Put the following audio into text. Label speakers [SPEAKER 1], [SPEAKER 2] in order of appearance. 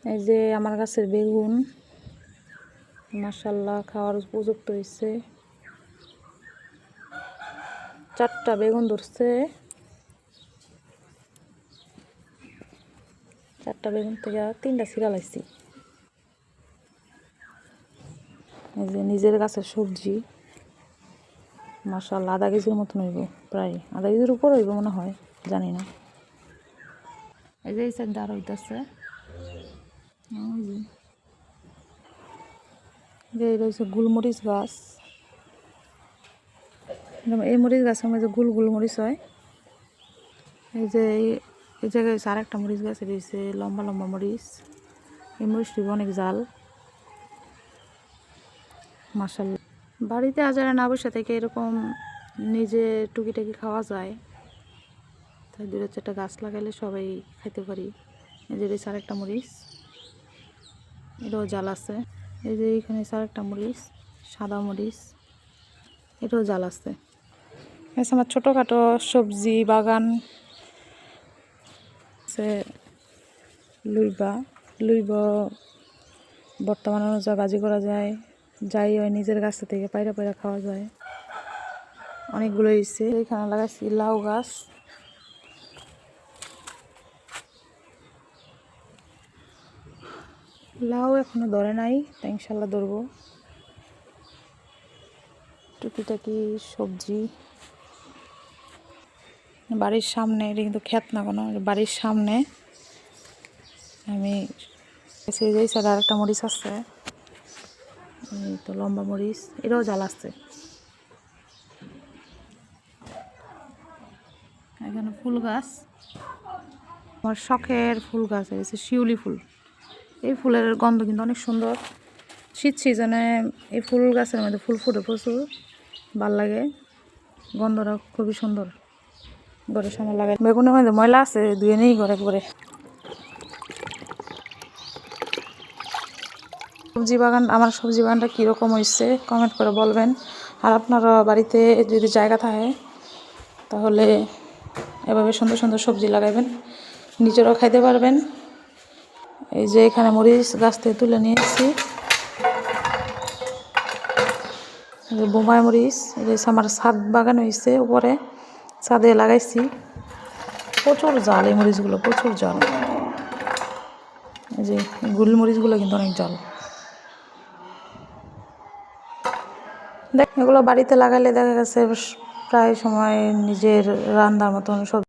[SPEAKER 1] এই যে আমার গাছের বেগুন মাশাআল্লাহ খাওয়ার উপযুক্ত হয়েছে। 4টা বেগুন ধরছে। 4টা বেগুন থেকে 3টা ছিঁড়া লাইছি। এই যে নিজের গাছের সবজি মাশাআল্লাহ আধা কেজির মতন হইব, প্রায় আধা কেজির উপর হইব মনে হয়, জানি না। এই যে এই সাইড দাঁড় হইতেছে, এই রয়েছে গোলমরিচ গাছ। এই মরিচ গাছের মধ্যে গোল গোল মরিচ হয়। এই যে এই জায়গায় আর একটা মরিচ গাছ রয়েছে, লম্বা লম্বা মরিচ। এই মরিচটি অনেক জাল মাশাআল্লাহ। বাড়িতে আজারে না বসে থেকে এরকম নিজে টুকিটাকি খাওয়া যায়, তাই 2-4টা গাছ লাগাইলে সবাই খাইতে পারি। এই যে আর একটা মরিচ, এটাও জাল আছে। এই যে এখানে আর একটা মরিচ, সাদা মরিচ, এটাও জাল আছে। আমার ছোটোখাটো সবজি বাগান আছে। লুইবা বর্তমানে যা বাজি করা যায়, যাই হয় নিজের গাছ থেকে পায়রা পায়রা খাওয়া যায়। অনেকগুলো হয়েছে। এখানে লাগাইছি লাউ গাছ। লাউ এখনো ধরে নাই, তাই ইনশাল্লাহ ধরবো। টুকিটাকি সবজি বাড়ির সামনে, এটা কিন্তু ক্ষেত না কোনো, বাড়ির সামনে আমি আর একটা মরিচ আছে, এই তো লম্বা মরিচ, এটাও জাল আছে। এখানে ফুল গাছ, আমার শখের ফুল গাছ হয়েছে শিউলি ফুল। এই ফুলের গন্ধ কিন্তু অনেক সুন্দর। শীত সিজনে এই ফুল গাছের মধ্যে ফুল ফুটে প্রচুর, ভাল লাগে, গন্ধটা খুবই সুন্দর। ঘরের সামনে লাগাই। বেগুনের মধ্যে ময়লা আছে, ধুয়ে নেই ঘরে একবারে। সবজি বাগান, আমার সবজি বাগানটা কীরকম হয়েছে কমেন্ট করে বলবেন। আর আপনারা বাড়িতে যদি জায়গা থাকে তাহলে এভাবে সুন্দর সুন্দর সবজি লাগাবেন, নিজেরাও খাইতে পারবেন। এই যে এখানে মরিচ গাছ থেকে তুলে নিয়ে এসেছি, বোমাই মরিচ। এই আমার ছাদ বাগান হয়েছে, উপরে ছাদে লাগাইছি। প্রচুর জাল এই মরিচগুলো, প্রচুর জাল। এই যে গোল মরিচগুলো কিন্তু অনেক জাল। দেখ, এগুলো বাড়িতে লাগালে দেখা গেছে প্রায় সময় নিজের রান্নার মতন সব